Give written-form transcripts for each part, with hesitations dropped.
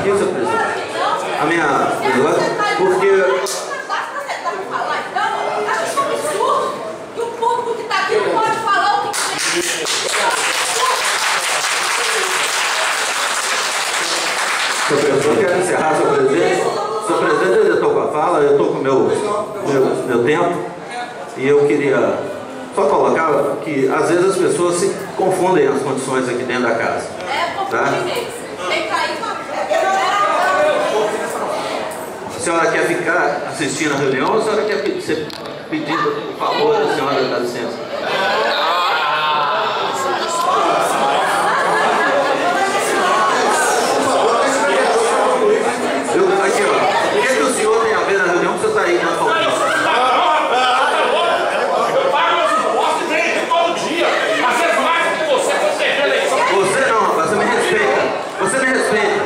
aqui, senhor presidente. A minha... Porque... Senhor presidente, eu quero encerrar, senhor presidente. Senhor presidente, eu estou com a fala, eu estou com o meu tempo. E eu queria só colocar que às vezes as pessoas se confundem as condições aqui dentro da casa. Tá? A senhora quer ficar assistindo a reunião ou a senhora quer ser pedindo por favor, a senhora dá licença? Aqui, ó. O que o senhor tem a ver na reunião que você está aí na sua Eu pago meus impostos e venho aqui todo dia. Às vezes mais do que você, quando você vê a eleição. Você não, rapaz, você me respeita. Você me respeita.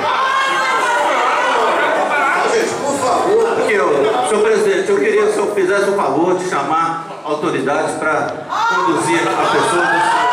Gente, por favor. Aqui, ó, senhor presidente, eu queria que o senhor fizesse o favor de chamar autoridades para conduzir a pessoa.